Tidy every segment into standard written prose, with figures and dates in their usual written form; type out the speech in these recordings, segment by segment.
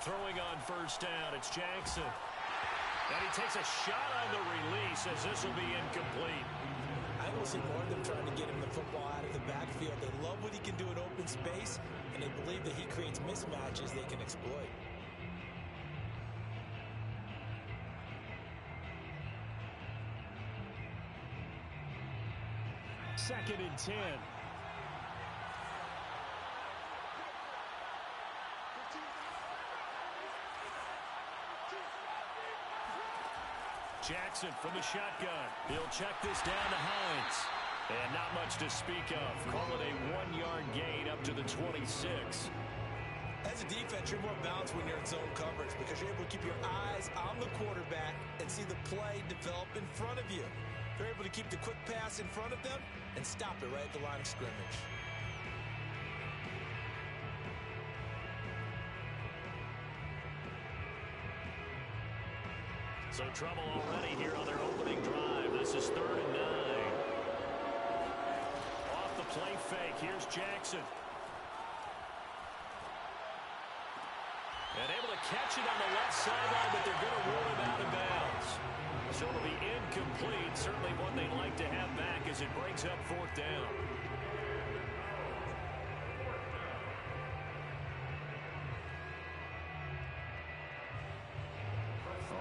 Throwing on first down, it's Jackson. And he takes a shot on the release as this will be incomplete. I will see more of them trying to get him the football out of the backfield. They love what he can do in open space, and they believe that he creates mismatches they can exploit. Second and 10. Jackson from the shotgun. He'll check this down to Hines. And not much to speak of. Call it a 1-yard gain up to the 26. As a defense, you're more balanced when you're in zone coverage because you're able to keep your eyes on the quarterback and see the play develop in front of you. You're able to keep the quick pass in front of them and stop it right at the line of scrimmage. So trouble already here on their opening drive. This is 3rd and 9. Off the play fake, here's Jackson. And able to catch it on the left sideline, but they're going to rule him out of bounds. So it'll be incomplete. Certainly one they'd like to have back as it brings up 4th down.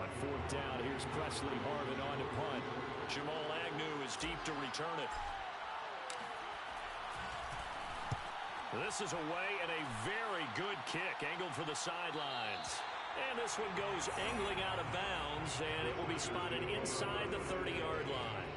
On 4th down, here's Presley Harvin on to punt. Jamal Agnew is deep to return it. This is away and a very good kick angled for the sidelines. And this one goes angling out of bounds, and it will be spotted inside the 30-yard line.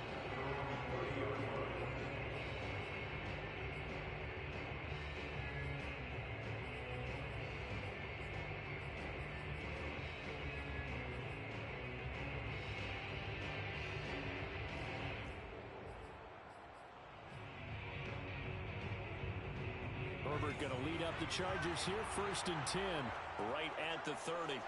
Herbert going to lead up the Chargers here, 1st and 10, right at the 30.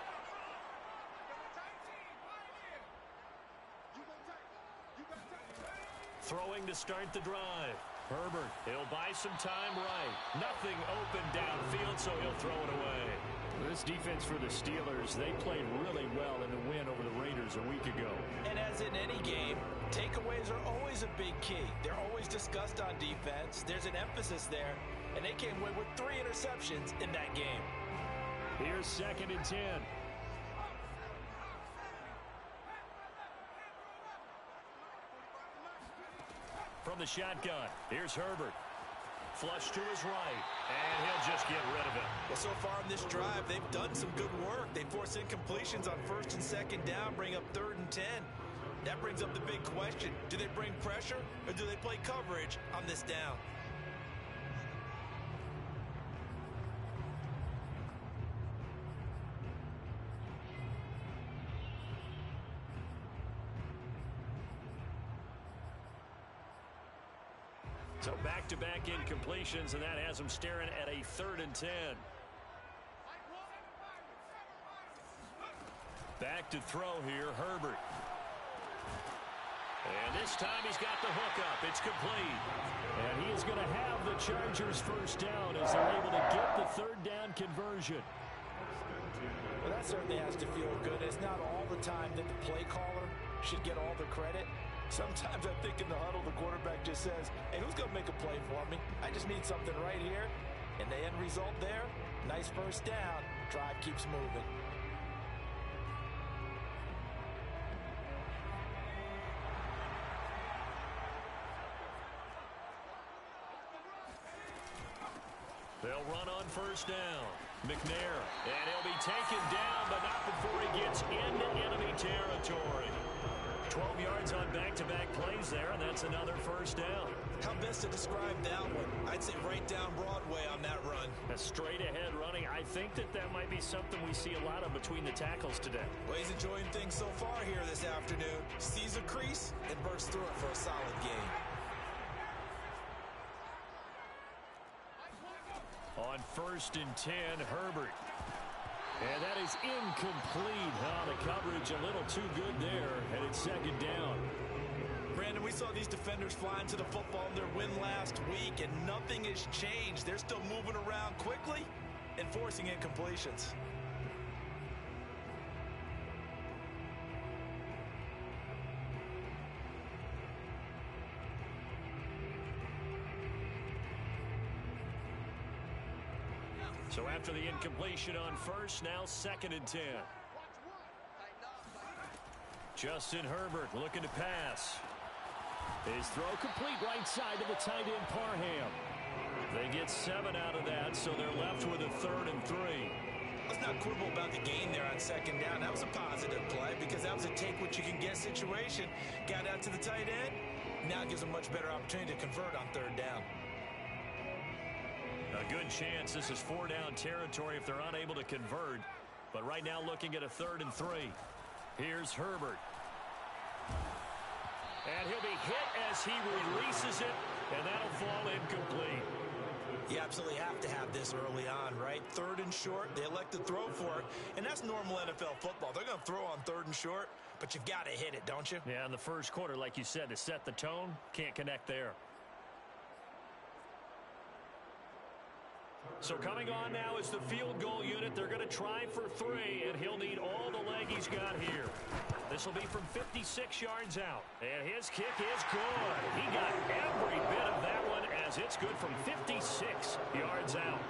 Throwing to start the drive. Herbert, he'll buy some time right. Nothing open downfield, so he'll throw it away. This defense for the Steelers, they played really well in the win over the Raiders a week ago. And as in any game, takeaways are always a big key. They're always discussed on defense. There's an emphasis there, and they came away with 3 interceptions in that game. Here's 2nd and 10. From the shotgun, here's Herbert. Flush to his right, and he'll just get rid of it. Well, so far in this drive, they've done some good work. They force incompletions on 1st and 2nd down, bring up 3rd and 10. That brings up the big question. Do they bring pressure, or do they play coverage on this down? So back-to-back incompletions, and that has them staring at a 3rd and 10. Back to throw here, Herbert. And this time he's got the hook up. It's complete. And he is going to have the Chargers 1st down as they're able to get the 3rd down conversion. Well, that certainly has to feel good. It's not all the time that the play caller should get all the credit. Sometimes I think in the huddle, the quarterback just says, hey, who's going to make a play for me? I just need something right here. And the end result there, nice 1st down. Drive keeps moving. They'll run on 1st down. McNair, and he'll be taken down, but not before he gets into enemy territory. 12 yards on back-to-back plays there, and that's another 1st down. How best to describe that one? I'd say right down Broadway on that run. A straight-ahead running. I think that might be something we see a lot of between the tackles today. Well, he's enjoying things so far here this afternoon. Sees a crease and bursts through it for a solid gain. On 1st and 10, Herbert. And that is incomplete. The coverage a little too good there, and it's 2nd down. Brandon, we saw these defenders flying to the football in their win last week, and nothing has changed. They're still moving around quickly and forcing incompletions. So after the incompletion on first, now 2nd and 10. Justin Herbert looking to pass. His throw complete right side to the tight end Parham. They get 7 out of that, so they're left with a 3rd and 3. Let's not quibble about the gain there on 2nd down. That was a positive play because that was a take-what-you-can-get situation. Got out to the tight end. Now it gives a much better opportunity to convert on 3rd down. A good chance this is 4-down territory if they're unable to convert. But right now looking at a 3rd and 3. Here's Herbert. And he'll be hit as he releases it, and that'll fall incomplete. You absolutely have to have this early on, right? 3rd and short, they elect to throw for it, and that's normal NFL football. They're going to throw on 3rd and short, but you've got to hit it, don't you? Yeah, in the first quarter, like you said, to set the tone, can't connect there. So coming on now is the field goal unit. They're going to try for 3, and he'll need all the leg he's got here. This will be from 56 yards out. And his kick is good. He got every bit of that one as it's good from 56 yards out.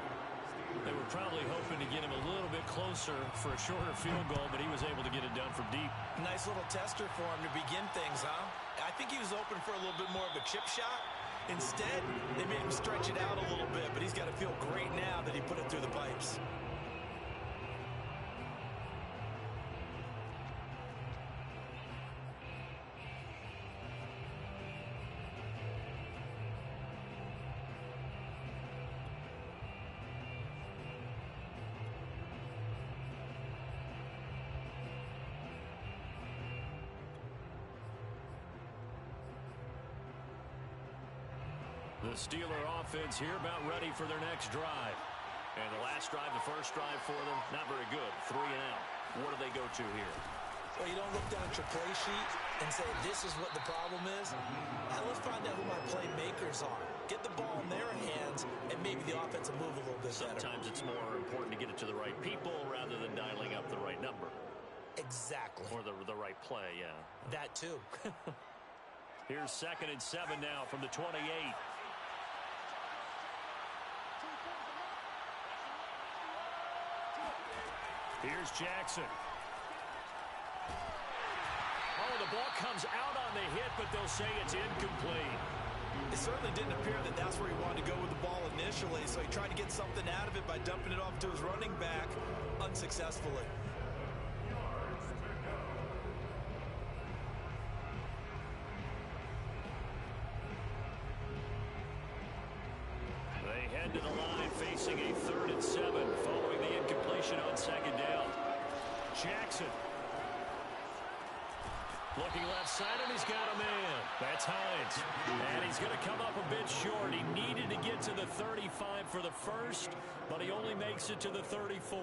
They were probably hoping to get him a little bit closer for a shorter field goal, but he was able to get it done from deep. Nice little tester for him to begin things, huh? I think he was open for a little bit more of a chip shot. Instead, they made him stretch it out a little bit, but he's got to feel great now that he put it through the pipes. The Steeler offense here about ready for their next drive. And the last drive, the first drive for them, not very good. 3 and out. What do they go to here? Well, you don't look down at your play sheet and say, this is what the problem is. Now let's find out who my playmakers are. Get the ball in their hands, and maybe the offense will move a little bit better. Sometimes it's more important to get it to the right people rather than dialing up the right number. Exactly. Or the right play, yeah. That too. Here's 2nd and 7 now from the 28. Here's Jackson. Oh, the ball comes out on the hit, but they'll say it's incomplete. It certainly didn't appear that that's where he wanted to go with the ball initially, so he tried to get something out of it by dumping it off to his running back unsuccessfully. They head to the line facing a 3rd and 7 following the incompletion on 2nd down. Jackson. Looking left side, and he's got a man. That's Hines. And he's going to come up a bit short. He needed to get to the 35 for the first, but he only makes it to the 34.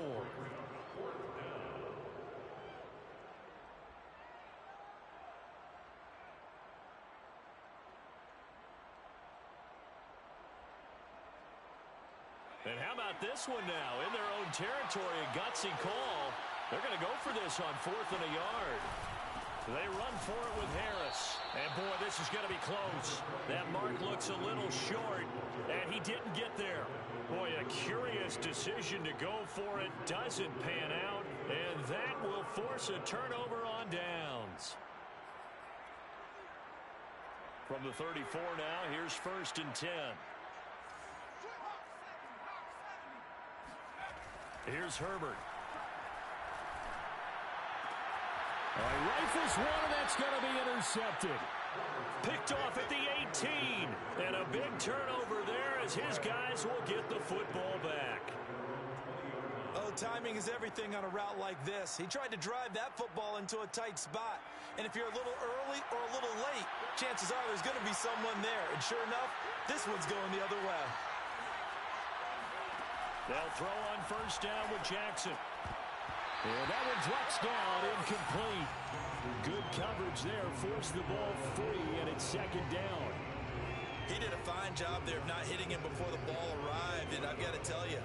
And how about this one now? In their own territory, a gutsy call. They're going to go for this on 4th and a yard. They run for it with Harris. And, boy, this is going to be close. That mark looks a little short, and he didn't get there. Boy, a curious decision to go for it. Doesn't pan out, and that will force a turnover on downs. From the 34 now, here's 1st and 10. Here's Herbert. Rifles one, and that's going to be intercepted. Picked off at the 18. And a big turnover there as his guys will get the football back. Oh, timing is everything on a route like this. He tried to drive that football into a tight spot. And if you're a little early or a little late, chances are there's going to be someone there. And sure enough, this one's going the other way. They'll throw on 1st down with Jackson. And that one drops down, incomplete. Good coverage there, forced the ball free, and it's 2nd down. He did a fine job there of not hitting him before the ball arrived, and I've got to tell you,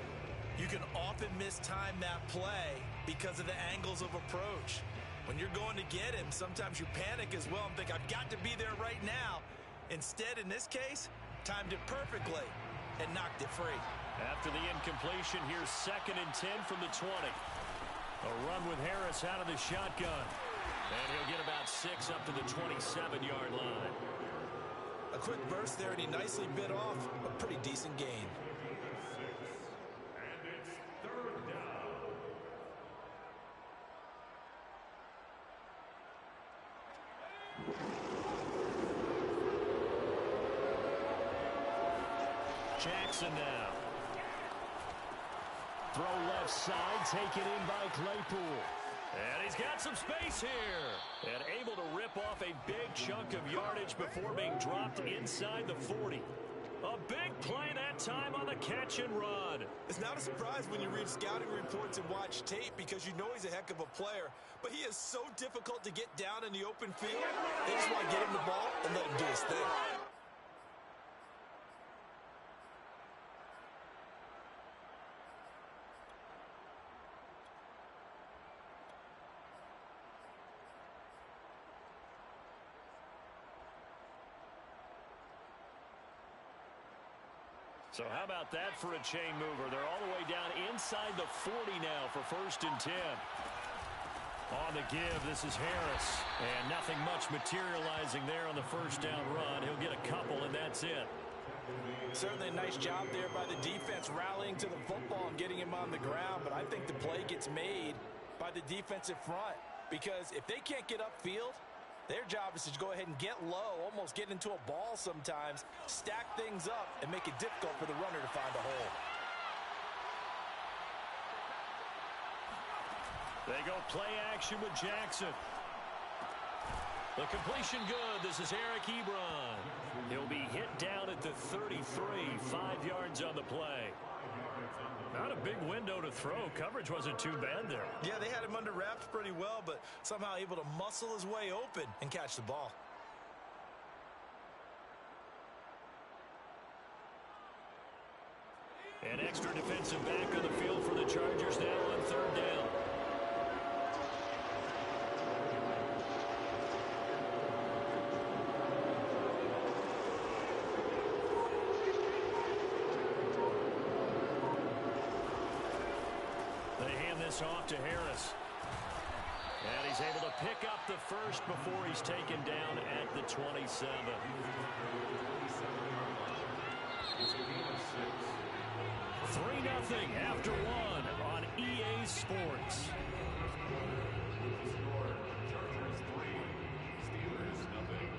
you can often mistime that play because of the angles of approach. When you're going to get him, sometimes you panic as well and think, I've got to be there right now. Instead, in this case, timed it perfectly and knocked it free. After the incompletion, here's 2nd and 10 from the 20. A run with Harris out of the shotgun. And he'll get about 6 up to the 27-yard line. A quick burst there, and he nicely bit off a pretty decent gain. And it's 3rd down. Jackson now. Throw left side, taken in by Claypool. And he's got some space here. And able to rip off a big chunk of yardage before being dropped inside the 40. A big play that time on the catch and run. It's not a surprise when you read scouting reports and watch tape because you know he's a heck of a player. But he is so difficult to get down in the open field. They just want to get him the ball and let him do his thing. So how about that for a chain mover? They're all the way down inside the 40 now for 1st and 10. On the give, this is Harris. And nothing much materializing there on the 1st down run. He'll get a couple, and that's it. Certainly a nice job there by the defense rallying to the football and getting him on the ground. But I think the play gets made by the defensive front. Because if they can't get upfield, their job is to go ahead and get low, almost get into a ball sometimes, stack things up, and make it difficult for the runner to find a hole. They go play action with Jackson. The completion good. This is Eric Ebron. He'll be hit down at the 33, 5 yards on the play. Not a big window to throw. Coverage wasn't too bad there. Yeah, they had him under wraps pretty well, but somehow able to muscle his way open and catch the ball. An extra defensive back on the field for the Chargers now on 3rd down. Off to Harris. And he's able to pick up the 1st before he's taken down at the 27. 3-0 after 1 on EA Sports. Chargers 3, Steelers 0.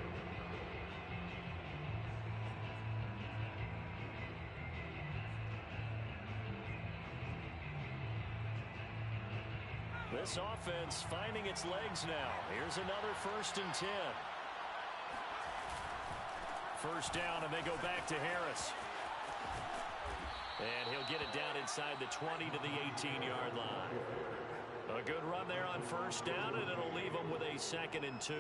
This offense finding its legs now. Here's another 1st and 10. 1st down, and they go back to Harris. And he'll get it down inside the 20 to the 18-yard line. A good run there on 1st down, and it'll leave them with a 2nd and 2.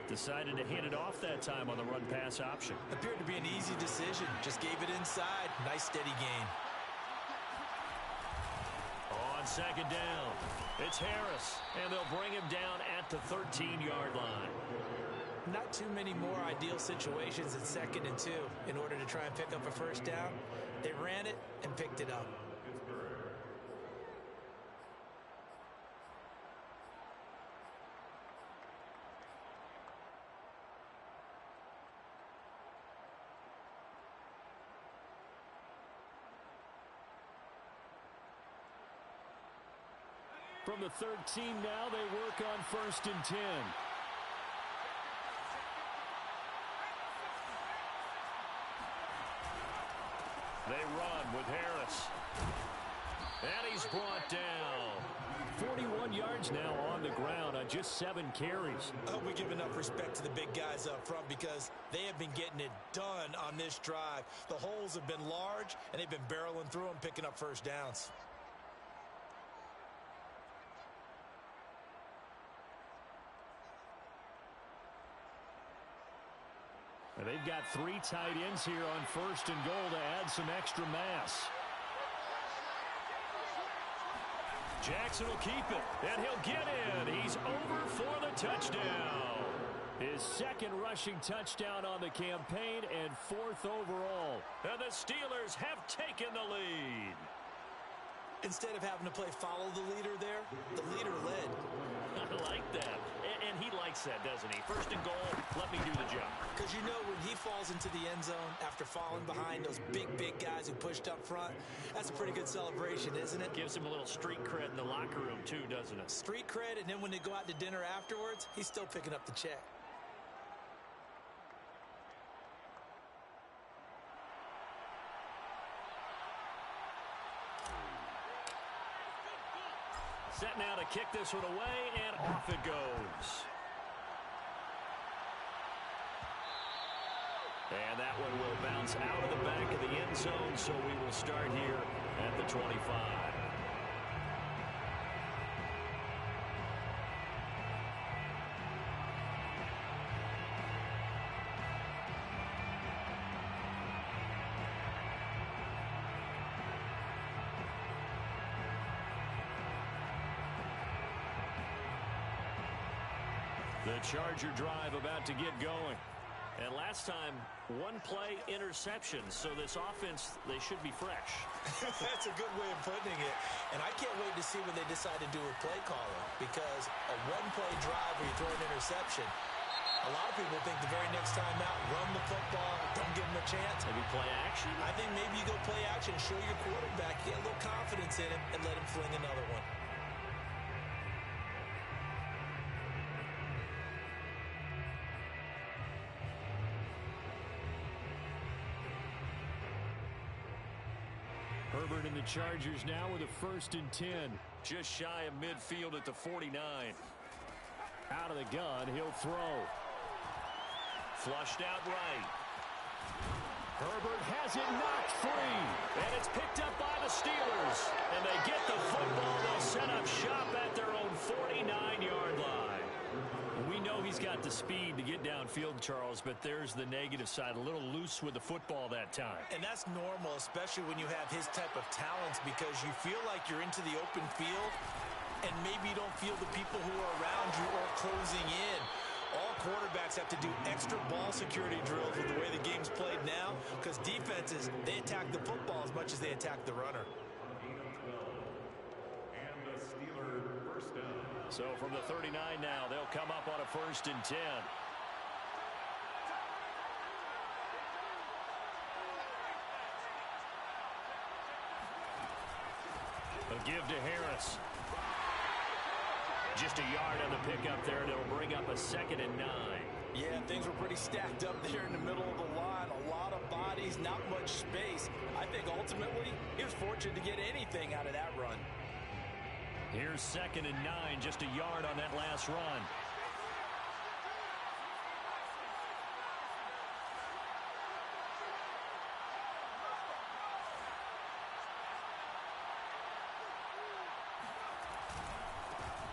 Decided to hand it off that time on the run-pass option. Appeared to be an easy decision. Just gave it inside. Nice, steady gain. On 2nd down, it's Harris, and they'll bring him down at the 13-yard line. Not too many more ideal situations at 2nd and 2 in order to try and pick up a 1st down. They ran it and picked it up. From the 13 now, they work on 1st and 10. They run with Harris. And he's brought down. 41 yards now on the ground on just 7 carries. I hope we give enough respect to the big guys up front because they have been getting it done on this drive. The holes have been large, and they've been barreling through them, picking up 1st downs. They've got 3 tight ends here on 1st and goal to add some extra mass. Jackson will keep it, and he'll get in. He's over for the touchdown. His second rushing touchdown on the campaign and 4th overall. And the Steelers have taken the lead. Instead of having to play follow the leader there, the leader led. I like that. And he likes that, doesn't he? First and goal, let me do the job. Because you know when he falls into the end zone after falling behind those big guys who pushed up front, that's a pretty good celebration, isn't it? Gives him a little street cred in the locker room too, doesn't it? Street cred, and then when they go out to dinner afterwards, he's still picking up the check. Set now to kick this one away, and off it goes. And that one will bounce out of the back of the end zone, so we will start here at the 25. The Charger drive about to get going. And last time, one play interception. So this offense, they should be fresh. That's a good way of putting it. And I can't wait to see what they decide to do with play calling. Because a one-play drive where you throw an interception, a lot of people think the very next time out, run the football, don't give them a chance. Maybe play action? I think maybe you go play action, show your quarterback, get a little confidence in him, and let him fling another one. Herbert and the Chargers now with a 1st and 10. Just shy of midfield at the 49. Out of the gun, he'll throw. Flushed out right. Herbert has it knocked free. And it's picked up by the Steelers. And they get the football. They'll set up shop at their own 49-yard line. We know he's got the speed to get downfield, Charles, but there's the negative side. A little loose with the football that time. And that's normal, especially when you have his type of talents, because you feel like you're into the open field and maybe you don't feel the people who are around you or closing in. All quarterbacks have to do extra ball security drills with the way the game's played now, because defenses, they attack the football as much as they attack the runner. And the Steelers first down. So from the 39 now, they'll come up on a 1st and 10. A give to Harris. Just a yard on the pickup there, and it'll bring up a 2nd and 9. Yeah, things were pretty stacked up there in the middle of the line. A lot of bodies, not much space. I think ultimately he was fortunate to get anything out of that run. Here's 2nd and 9, just a yard on that last run.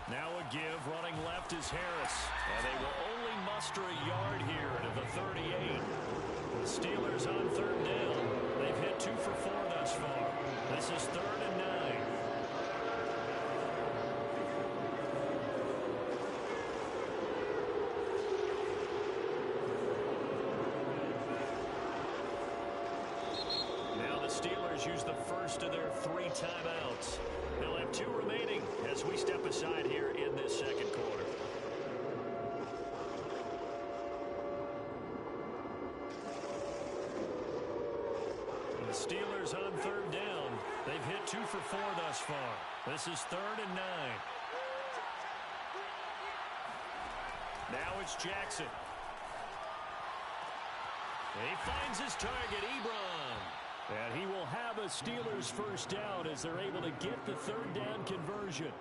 Now a give, running left is Harris. And they will only muster a yard here to the 38. The Steelers on 3rd down. They've hit 2 for 4 thus far. This is 3rd and 9. Now the Steelers use the first of their 3 timeouts. They'll have 2 remaining as we step aside here in this 2nd quarter. The Steelers on 3rd down. They've hit 2 for 4 thus far. This is 3rd and 9. Now it's Jackson. He finds his target, Ebron. And he will have a Steelers first down as they're able to get the 3rd down conversion.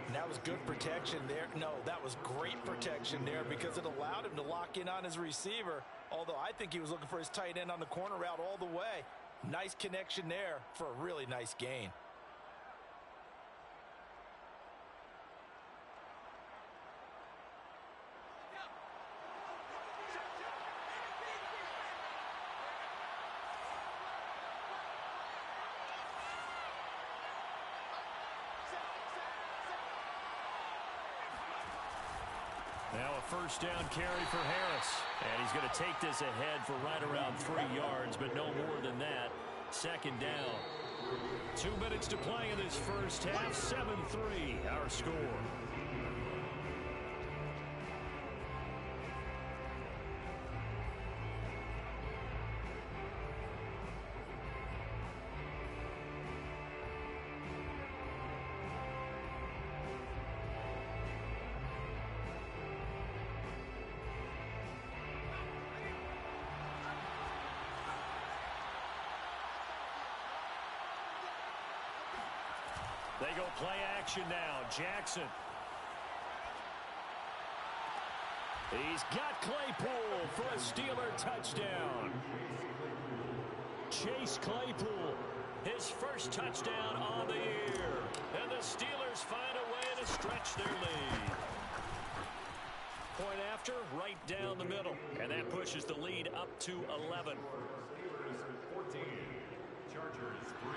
And that was good protection there. No, that was great protection there because it allowed him to lock in on his receiver. Although I think he was looking for his tight end on the corner route all the way. Nice connection there for a really nice gain. Now a first down carry for Harris. And he's going to take this ahead for right around 3 yards, but no more than that. Second down. 2 minutes to play in this first half. 7-3, our score. They go play action now. Jackson. He's got Claypool for a Steeler touchdown. Chase Claypool, his first touchdown on the year. And the Steelers find a way to stretch their lead. Point after, right down the middle. And that pushes the lead up to 11. Steelers 14, Chargers 3.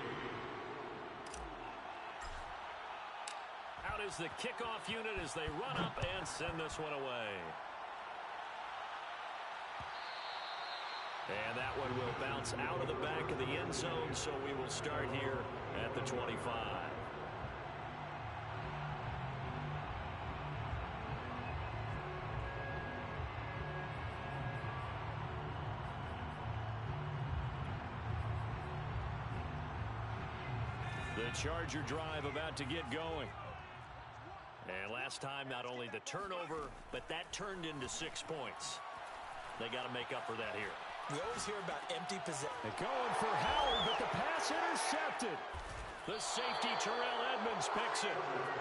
Out is the kickoff unit as they run up and send this one away. And that one will bounce out of the back of the end zone, so we will start here at the 25. The Charger drive about to get going. And last time, not only the turnover, but that turned into 6 points. They got to make up for that here. We always hear about empty possession. They're going for Howard, but the pass intercepted. The safety, Terrell Edmonds, picks it.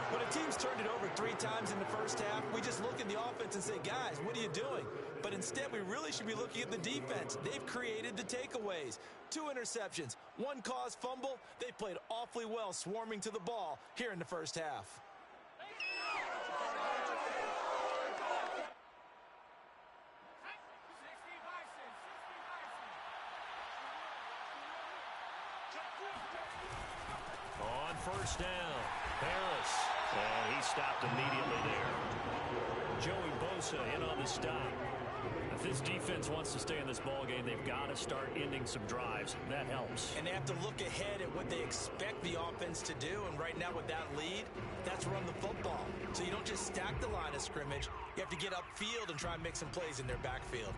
When a team's turned it over 3 times in the first half, we just look at the offense and say, guys, what are you doing? But instead, we really should be looking at the defense. They've created the takeaways. 2 interceptions, 1 caused fumble. They played awfully well swarming to the ball here in the first half. On first down, Harris. And he stopped immediately there. Joey Bosa in on the stop. If this defense wants to stay in this ballgame, they've got to start ending some drives. That helps. And they have to look ahead at what they expect the offense to do. And right now with that lead, that's run the football. So you don't just stack the line of scrimmage. You have to get upfield and try and make some plays in their backfield.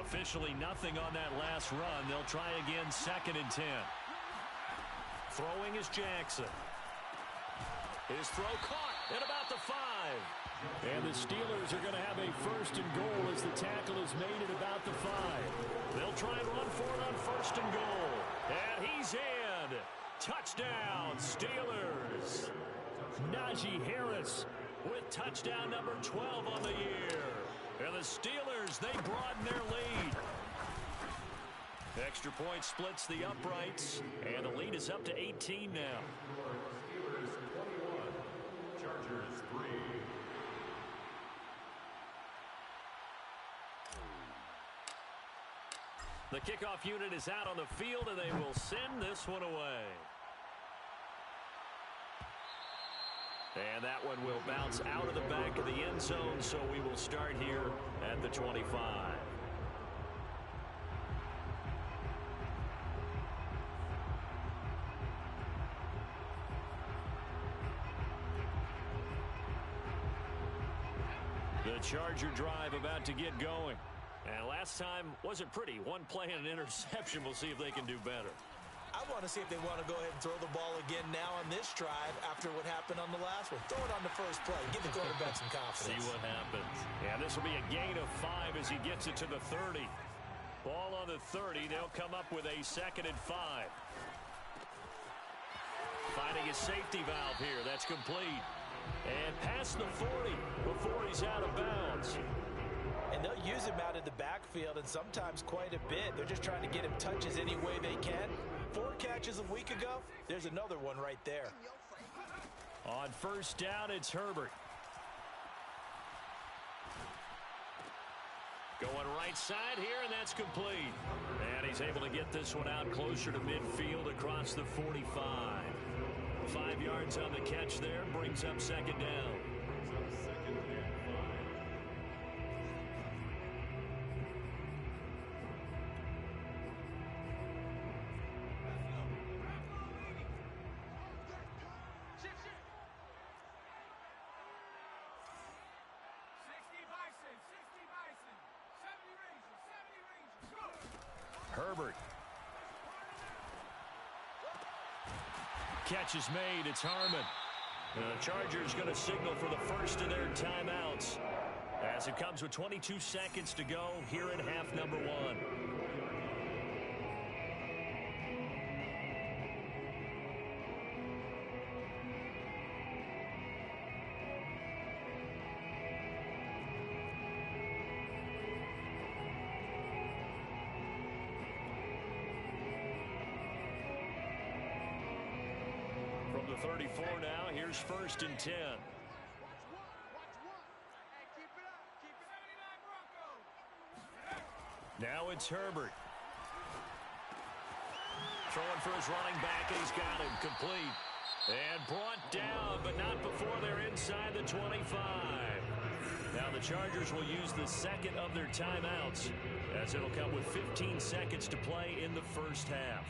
Officially nothing on that last run. They'll try again, 2nd and 10. Throwing is Jackson. His throw caught at about the 5. And the Steelers are going to have a 1st and goal as the tackle is made at about the 5. They'll try and run for it on 1st and goal. And he's in. Touchdown, Steelers. Najee Harris with touchdown number 12 on the year. And the Steelers, they broaden their lead. Extra point splits the uprights, and the lead is up to 18 now. Steelers 21, Chargers 3. The kickoff unit is out on the field, and they will send this one away. And that one will bounce out of the back of the end zone, so we will start here at the 25. The Charger drive about to get going. And last time wasn't pretty. 1 play and an interception. We'll see if they can do better. I want to see if they want to go ahead and throw the ball again now on this drive after what happened on the last one. Throw it on the first play. Give the quarterback some confidence. See what happens. Yeah, this will be a gain of 5 as he gets it to the 30. Ball on the 30. They'll come up with a 2nd and 5. Finding a safety valve here. That's complete. And past the 40 before he's out of bounds. And they'll use him out of the backfield, and sometimes quite a bit. They're just trying to get him touches any way they can. 4 catches a week ago. There's another one right there. On first down, it's Herbert. Going right side here, and that's complete. And he's able to get this one out closer to midfield across the 45. 5 yards on the catch there. Brings up second down. Herbert. Catch is made. It's Harmon. The Chargers going to signal for the first of their timeouts as it comes with 22 seconds to go here in half number 1. From the 34 now, here's first and 10. Now it's Herbert. Throwing for his running back, and he's got him complete. And brought down, but not before they're inside the 25. Now the Chargers will use the second of their timeouts, as it'll come with 15 seconds to play in the first half.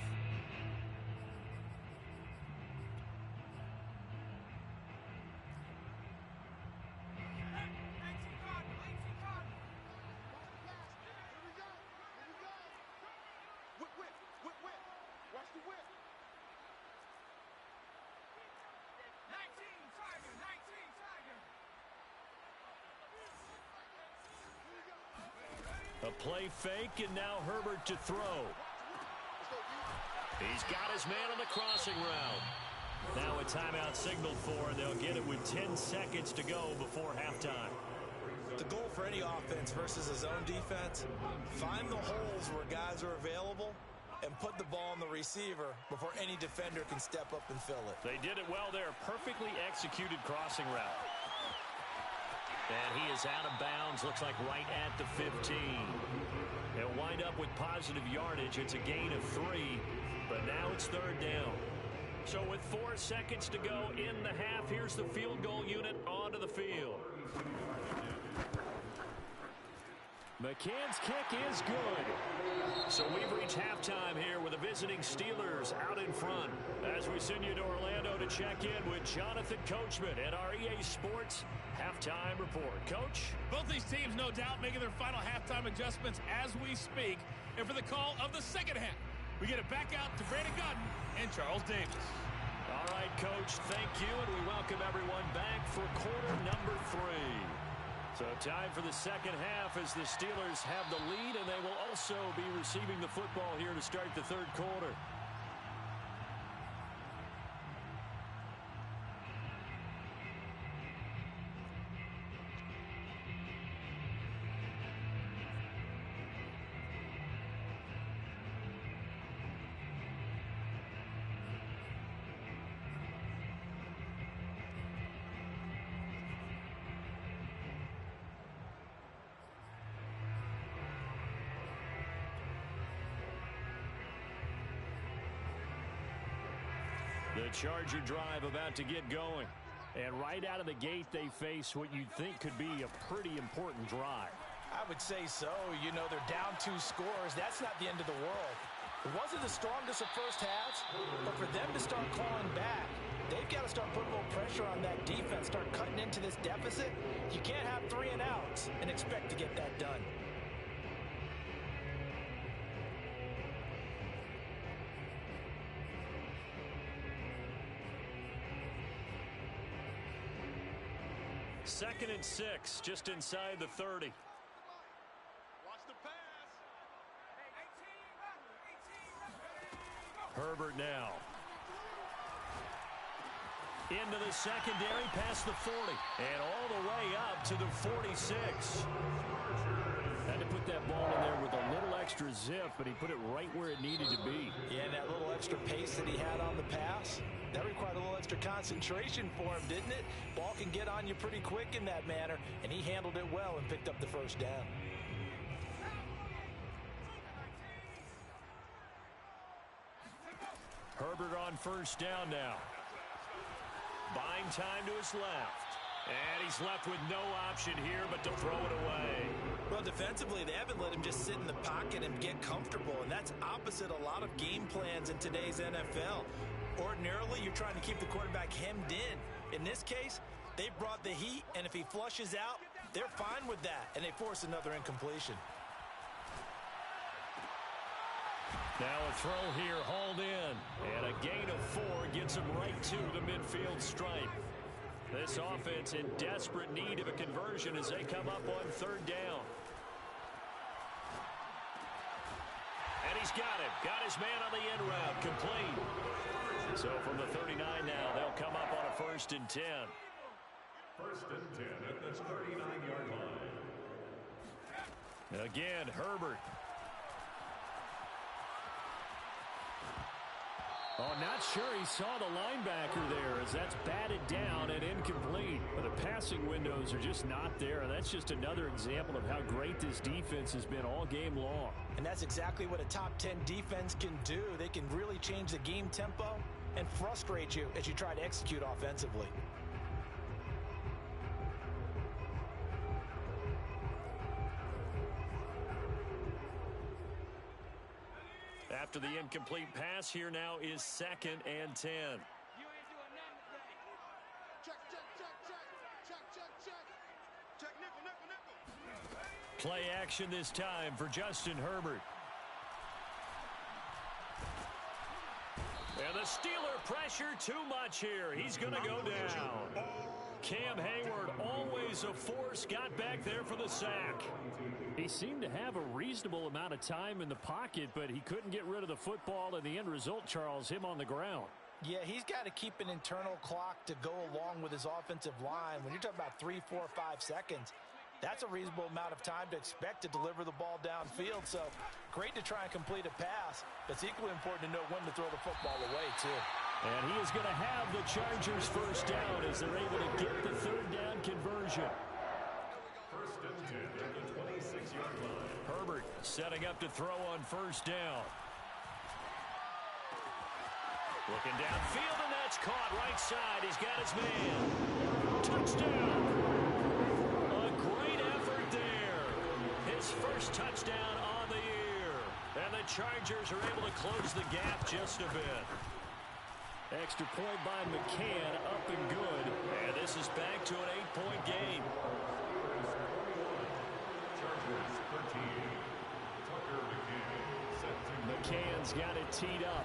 A play fake, and now Herbert to throw. He's got his man on the crossing route. Now a timeout signaled for, and they'll get it with 10 seconds to go before halftime. The goal for any offense versus a zone defense, find the holes where guys are available and put the ball on the receiver before any defender can step up and fill it. They did it well there. Perfectly executed crossing route. And he is out of bounds, looks like right at the 15. They'll wind up with positive yardage. It's a gain of 3, but now it's third down. So with 4 seconds to go in the half, here's the field goal unit onto the field. McCann's kick is good. So we've reached halftime here with the visiting Steelers out in front. As we send you to Orlando to check in with Jonathan Coachman at our EA Sports Halftime Report. Coach? Both these teams, no doubt, making their final halftime adjustments as we speak. And for the call of the second half, we get it back out to Brandon Gaudin and Charles Davis. All right, Coach, thank you, and we welcome everyone back for quarter number 3. So time for the second half as the Steelers have the lead, and they will also be receiving the football here to start the third quarter. The Charger drive about to get going. And right out of the gate, they face what you'd think could be a pretty important drive. I would say so. You know, they're down 2 scores. That's not the end of the world. It wasn't the strongest of first halves, but for them to start clawing back, they've got to start putting a little pressure on that defense, start cutting into this deficit. You can't have 3 and outs and expect to get that done. Second and 6, just inside the 30. Watch the pass. Herbert now. Into the secondary, past the 40, and all the way up to the 46. Had to put that ball in there with a little extra zip, but he put it right where it needed to be. Yeah, and that little extra pace that he had on the pass, that required a little extra concentration for him, didn't it? Ball can get on you pretty quick in that manner, and he handled it well and picked up the first down. Herbert on first down now. buying time to his left. And he's left with no option here but to throw it away. Well, defensively, they haven't let him just sit in the pocket and get comfortable, and that's opposite a lot of game plans in today's NFL. Ordinarily, you're trying to keep the quarterback hemmed in. In this case, they brought the heat, and if he flushes out, they're fine with that, and they force another incompletion. Now a throw here hauled in, and a gain of 4 gets him right to the midfield stripe. This offense in desperate need of a conversion as they come up on 3rd down. And he's got him. Got his man on the end route. Complete. So from the 39 now, they'll come up on a 1st and 10. 1st and 10 at the 39-yard line. Again, Herbert. Oh, not sure he saw the linebacker there as that's batted down and incomplete. But the passing windows are just not there. And that's just another example of how great this defense has been all game long. And that's exactly what a top 10 defense can do. They can really change the game tempo and frustrate you as you try to execute offensively. After the incomplete pass, here now is 2nd and 10. You ain't doing nothing today. Check, check, check, check. Check, check, check. Check, nickel, nickel, nickel. Play action this time for Justin Herbert. And the Steeler pressure too much here. He's going to go down. Cam Hayward, always a force, got back there for the sack. He seemed to have a reasonable amount of time in the pocket, but he couldn't get rid of the football, and the end result, Charles, him on the ground. Yeah, he's got to keep an internal clock to go along with his offensive line. When you're talking about 3, 4, 5 seconds, that's a reasonable amount of time to expect to deliver the ball downfield. So great to try and complete a pass, but it's equally important to know when to throw the football away, too. And he is going to have the Chargers 1st down as they're able to get the 3rd down conversion. 1st and 10 at the 26-yard line. Herbert setting up to throw on 1st down. Looking downfield, and that's caught right side. He's got his man. Touchdown! A great effort there. His 1st touchdown on the year. And the Chargers are able to close the gap just a bit. Extra point by McCann, up and good. And this is back to an 8-point game. Chargers 13. Tucker McCann set to McCann's got it teed up.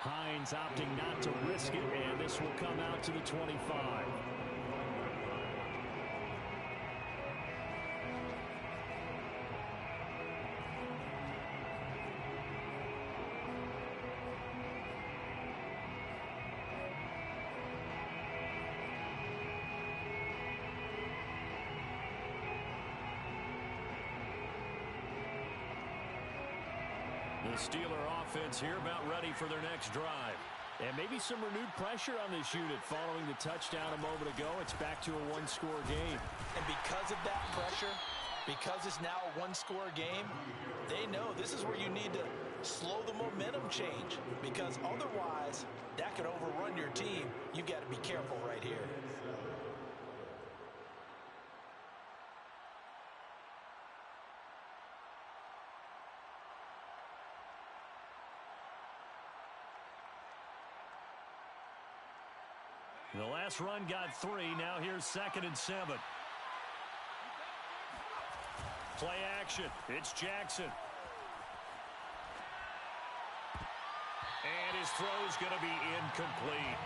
Hines opting not to risk it, and this will come out to the 25. The Steeler offense here about ready for their next drive. And maybe some renewed pressure on this unit following the touchdown a moment ago. It's back to a 1-score game. And because of that pressure, because it's now a 1-score game, they know this is where you need to slow the momentum change, because otherwise that could overrun your team. You've got to be careful right here. The last run got 3. Now here's 2nd and 7. Play action. It's Jackson. And his throw is going to be incomplete.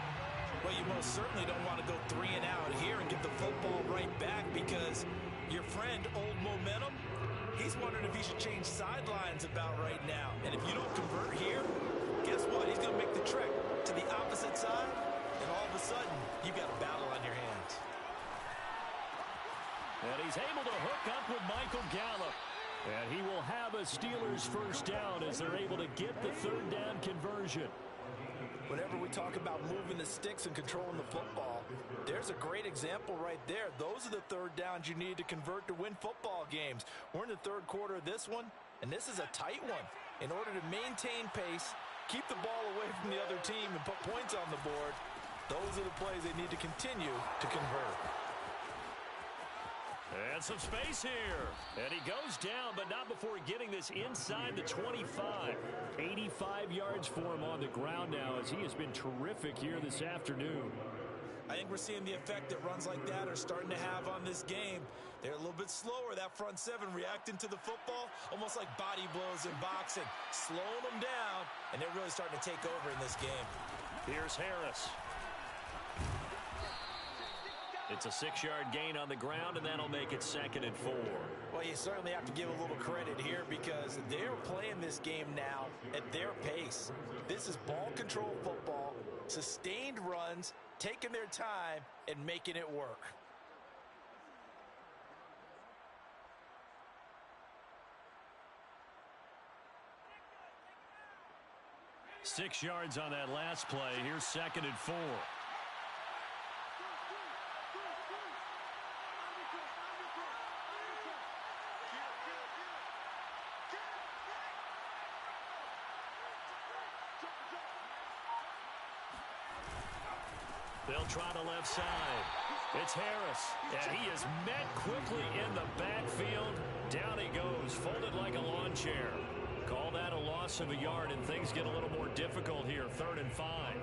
Well, you most certainly don't want to go 3 and out here and get the football right back, because your friend, Old Momentum, he's wondering if he should change sidelines about right now. And if you don't convert here, guess what? He's going to make the trek to the opposite side, and all of a sudden, you've got a battle on your hands. And he's able to hook up with Michael Gallup. And he will have a Steelers 1st down as they're able to get the 3rd down conversion. Whenever we talk about moving the sticks and controlling the football, there's a great example right there. Those are the 3rd downs you need to convert to win football games. We're in the 3rd quarter of this one, and this is a tight one. In order to maintain pace, keep the ball away from the other team, and put points on the board, those are the plays they need to continue to convert. And some space here. And he goes down, but not before getting this inside the 25. 85 yards for him on the ground now, as he has been terrific here this afternoon. I think we're seeing the effect that runs like that are starting to have on this game. They're a little bit slower, that front seven, reacting to the football, almost like body blows in boxing, slowing them down, and they're really starting to take over in this game. Here's Harris. It's a 6-yard gain on the ground, and that'll make it 2nd and 4. Well, you certainly have to give a little credit here because they're playing this game now at their pace. This is ball control football, sustained runs, taking their time and making it work. Six yards on that last play. Here's 2nd and 4. They'll try the left side. It's Harris, and he is met quickly in the backfield. Down he goes, folded like a lawn chair. Call that a loss of a yard, and things get a little more difficult here. 3rd and 5.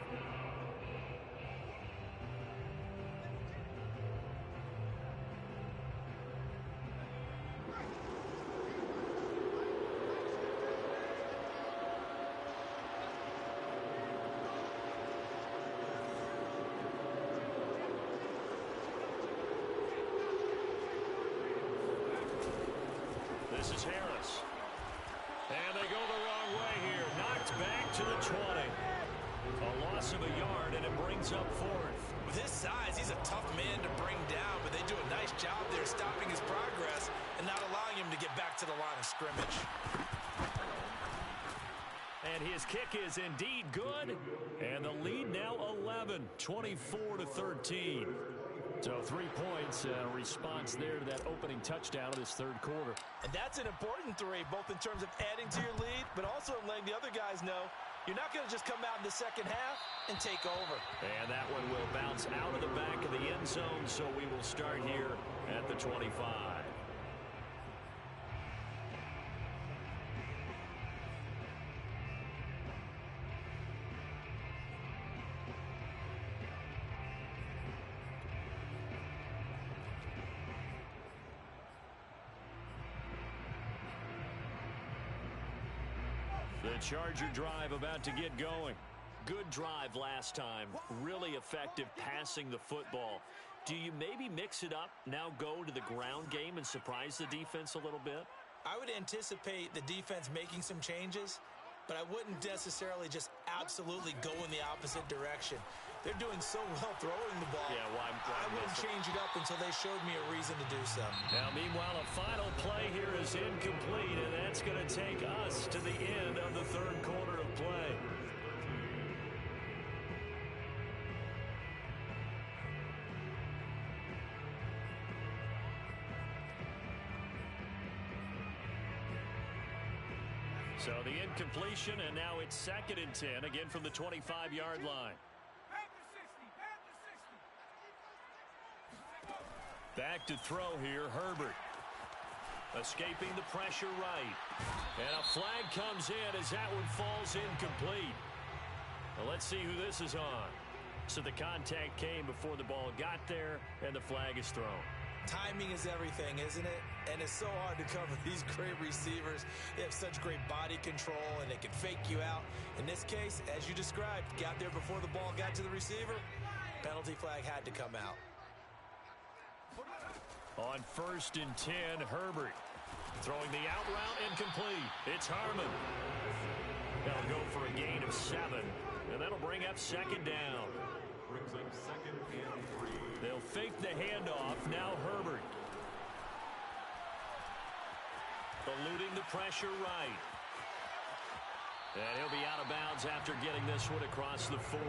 This is Harris. And they go the wrong way here. Knocked back to the 20. A loss of a yard, and it brings up 4th. With his size, he's a tough man to bring down, but they do a nice job there stopping his progress and not allowing him to get back to the line of scrimmage. And his kick is indeed good. And the lead now 11, 24-13. So 3 points, response there to that opening touchdown of this 3rd quarter. And that's an important 3, both in terms of adding to your lead, but also in letting the other guys know you're not going to just come out in the second half and take over. And that one will bounce out of the back of the end zone, so we will start here at the 25. The Charger drive about to get going. Good drive last time. Really effective passing the football. Do you maybe mix it up, now go to the ground game and surprise the defense a little bit? I would anticipate the defense making some changes, but I wouldn't necessarily just absolutely go in the opposite direction. They're doing so well throwing the ball. Yeah, why I wouldn't change it up until they showed me a reason to do so. Now, meanwhile, a final play here is incomplete, and that's going to take us to the end of the 3rd quarter of play. So the incompletion, and now it's 2nd and 10, again from the 25-yard line. Back to throw here, Herbert. Escaping the pressure right. And a flag comes in as that one falls incomplete. Well, let's see who this is on. So the contact came before the ball got there, and the flag is thrown. Timing is everything, isn't it? And it's so hard to cover these great receivers. They have such great body control, and they can fake you out. In this case, as you described, got there before the ball got to the receiver. Penalty flag had to come out. On 1st and 10, Herbert. Throwing the out route incomplete. It's Harmon. They'll go for a gain of 7, and that'll bring up 2nd down. Brings up 2nd and 3. They'll fake the handoff. Now Herbert. Eluding the pressure right. And he'll be out of bounds after getting this one across the 40.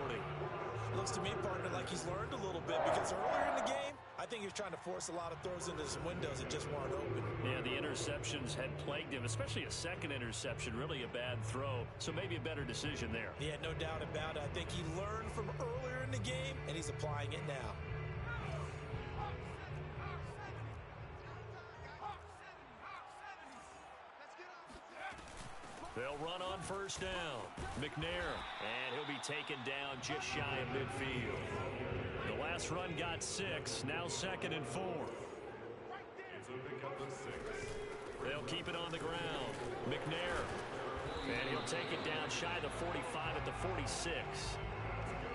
Looks to me, partner, like he's learned a little bit because earlier in the game, I I think he was trying to force a lot of throws into some windows that just weren't open. Yeah, the interceptions had plagued him, especially a second interception, really a bad throw. So maybe a better decision there. Yeah, no doubt about it. I think he learned from earlier in the game, and he's applying it now. They'll run on first down. McNair, and he'll be taken down just shy of midfield. The last run got 6, now 2nd and 4. It's a pickup of 6. They'll keep it on the ground. McNair, and he'll take it down shy of the 45 at the 46.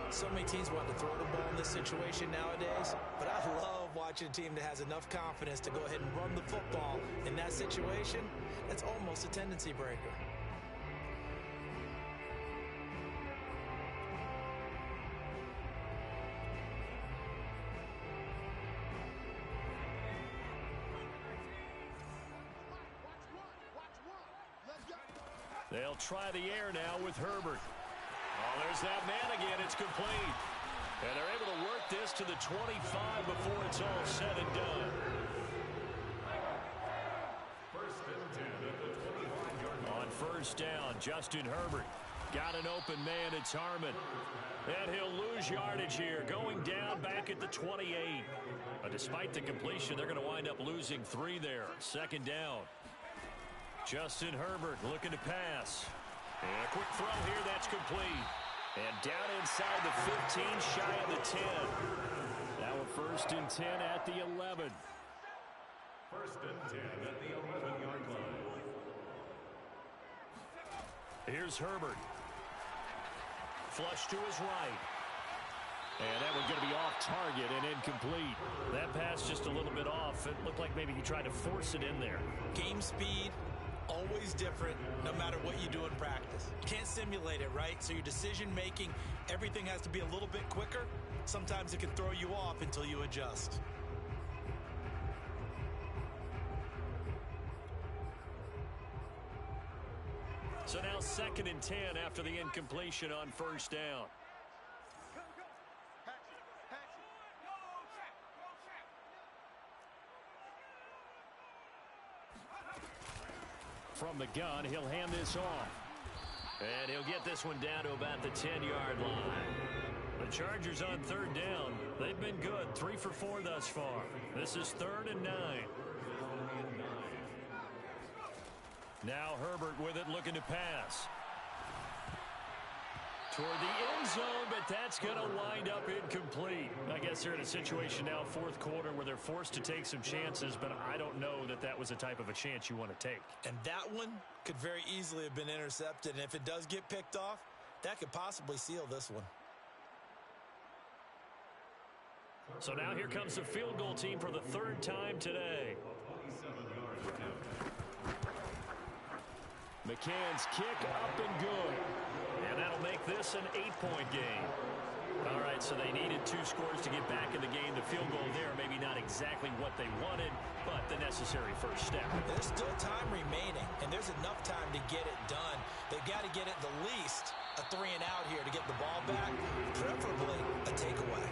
So many teams want to throw the ball in this situation nowadays, but I love watching a team that has enough confidence to go ahead and run the football in that situation. That's almost a tendency breaker. They'll try the air now with Herbert. Oh, there's that man again. It's complete. And they're able to work this to the 25 before it's all said and done. First and 10 at the 25-yard line. On first down, Justin Herbert. Got an open man. It's Harmon. And he'll lose yardage here. Going down back at the 28. But despite the completion, they're going to wind up losing 3 there. Second down. Justin Herbert looking to pass. And a quick throw here, that's complete. And down inside the 15, shy of the 10. Now a first and 10 at the 11. First and 10 at the 11-yard line. Here's Herbert. Flush to his right. And that one's going to be off target and incomplete. That pass just a little bit off. It looked like maybe he tried to force it in there. Game speed, always different, no matter what you do in practice. You can't simulate it, right? So your decision-making, everything has to be a little bit quicker. Sometimes it can throw you off until you adjust. So now 2nd and 10 after the incompletion on first down. From the gun, he'll hand this off. And he'll get this one down to about the 10-yard line. The Chargers on 3rd down. They've been good, 3 for 4 thus far. This is 3rd and 9. Now Herbert with it, looking to pass. Toward the end zone, but that's going to wind up incomplete. I guess they're in a situation now, 4th quarter, where they're forced to take some chances, but I don't know that that was the type of a chance you want to take. And that one could very easily have been intercepted, and if it does get picked off, that could possibly seal this one. So now here comes the field goal team for the 3rd time today. 27-yard attempt. McCann's kick up and good. And that'll make this an 8-point game. All right, so they needed 2 scores to get back in the game. The field goal there, maybe not exactly what they wanted, but the necessary first step. There's still time remaining, and there's enough time to get it done. They've got to get at the least a 3 and out here to get the ball back, preferably a takeaway.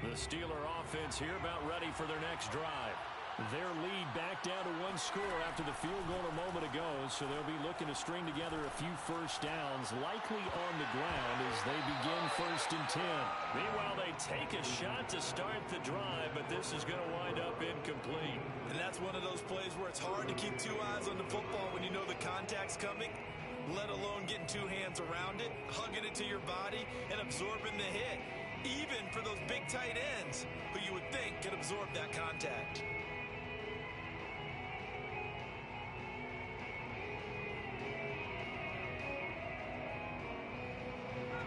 The Steeler offense here about ready for their next drive. Their lead back down to 1 score after the field goal a moment ago, so they'll be looking to string together a few first downs, likely on the ground as they begin 1st and 10. Meanwhile, they take a shot to start the drive, but this is going to wind up incomplete. And that's one of those plays where it's hard to keep 2 eyes on the football when you know the contact's coming, let alone getting 2 hands around it, hugging it to your body, and absorbing the hit. Even for those big tight ends who you would think could absorb that contact.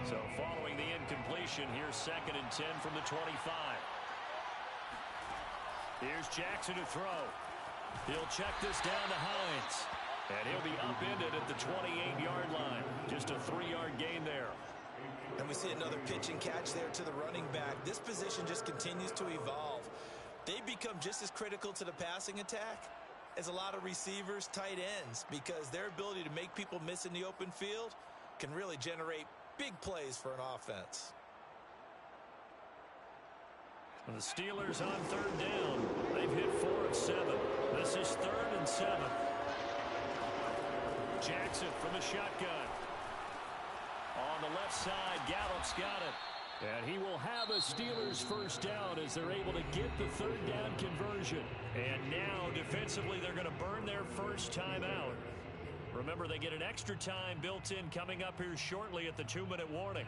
So following the incompletion, here's 2nd and 10 from the 25. Here's Jackson to throw. He'll check this down to Hines. And he'll be upended at the 28-yard line. Just a 3-yard gain there. And we see another pitch and catch there to the running back. This position just continues to evolve. They become just as critical to the passing attack is a lot of receivers, tight ends, because their ability to make people miss in the open field can really generate big plays for an offense. The Steelers on third down. They've hit 4 of 7. This is 3rd and 7. Jackson from the shotgun. On the left side, Gallup's got it. And he will have a Steelers first down as they're able to get the third down conversion. And now, defensively, they're going to burn their first time out. Remember, they get an extra time built in coming up here shortly at the 2-minute warning.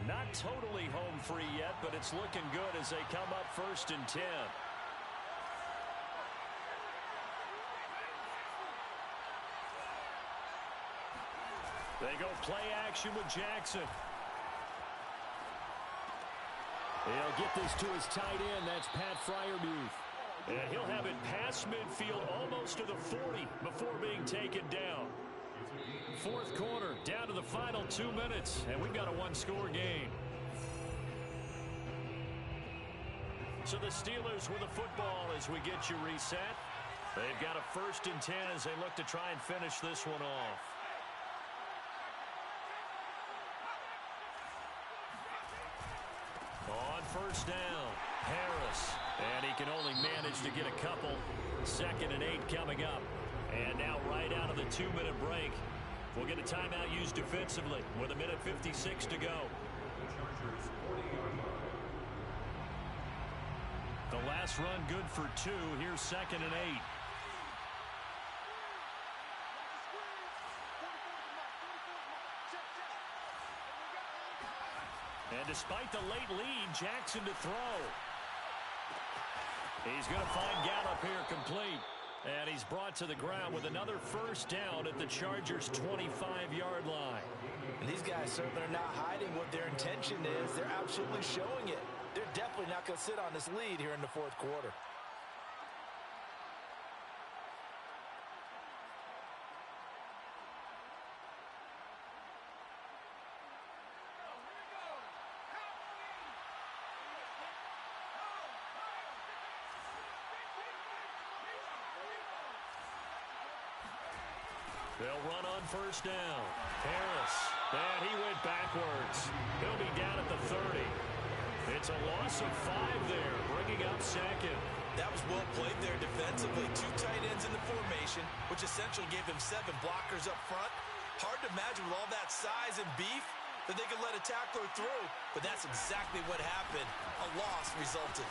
Not totally home free yet, but it's looking good as they come up 1st and 10. They go play action with Jackson. He'll get this to his tight end. That's Pat Freiermuth. And he'll have it past midfield almost to the 40 before being taken down. 4th quarter, down to the final 2 minutes, and we've got a 1-score game. So the Steelers with the football as we get you reset. They've got a 1st and 10 as they look to try and finish this one off. On 1st down, Harris. And he can only manage to get a couple. 2nd and 8 coming up. And now right out of the 2-minute break, we'll get a timeout used defensively with 1:56 to go. The last run good for 2. Here's 2nd and 8. And despite the late lead, Jackson to throw. He's going to find Gallup here complete. And he's brought to the ground with another first down at the Chargers' 25-yard line. And these guys certainly are not hiding what their intention is. They're absolutely showing it. They're definitely not going to sit on this lead here in the 4th quarter. They'll run on 1st down. Harris. And he went backwards. He'll be down at the 30. It's a loss of 5 there, bringing up 2nd. That was well played there defensively. 2 tight ends in the formation, which essentially gave them 7 blockers up front. Hard to imagine with all that size and beef that they could let a tackler through, but that's exactly what happened. A loss resulted.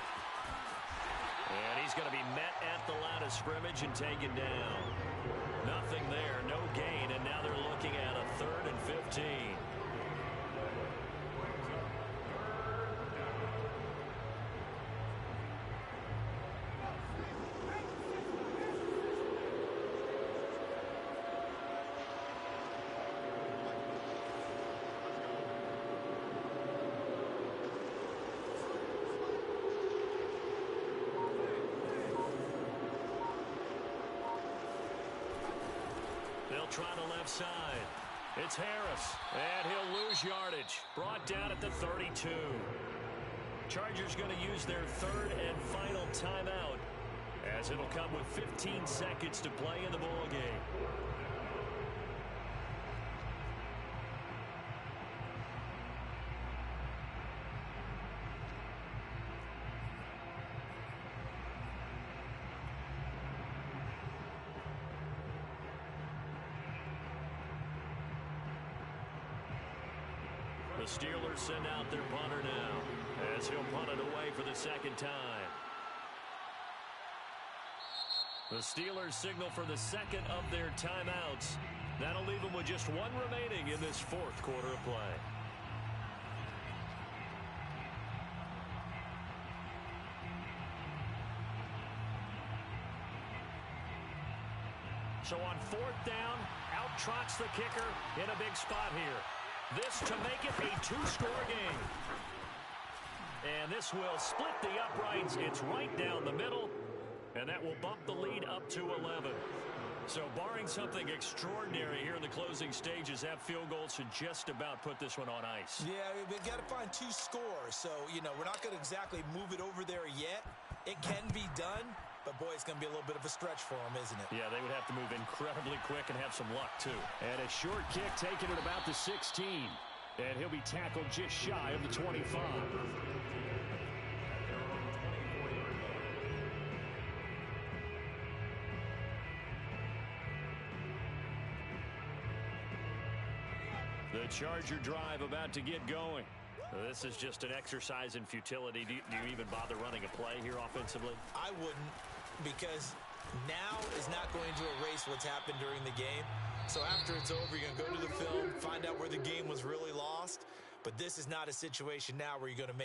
And he's going to be met at the line of scrimmage and taken down. Nothing there, no gain, and now they're looking at a 3rd and 15. Try the left side. It's Harris, and he'll lose yardage. Brought down at the 32. Chargers going to use their 3rd and final timeout, as it'll come with 15 seconds to play in the ball game. The Steelers send out their punter now, as he'll punt it away for the 2nd time. The Steelers signal for the 2nd of their timeouts. That'll leave them with just 1 remaining in this 4th quarter of play. So on 4th down, out trots the kicker in a big spot here. This to make it a 2-score game. And this will split the uprights. It's right down the middle. And that will bump the lead up to 11. So barring something extraordinary here in the closing stages, that field goal should just about put this one on ice. Yeah, we've got to find 2 scores. So, we're not going to exactly move it over there yet. It can be done, but, boy, it's going to be a little bit of a stretch for them, isn't it? Yeah, they would have to move incredibly quick and have some luck, too. And a short kick taken at about the 16. And he'll be tackled just shy of the 25. The Charger drive about to get going. This is just an exercise in futility. Do you even bother running a play here offensively? I wouldn't, because now is not going to erase what's happened during the game. So after it's over, you're going to go to the film, find out where the game was really lost. But this is not a situation now where you're going to make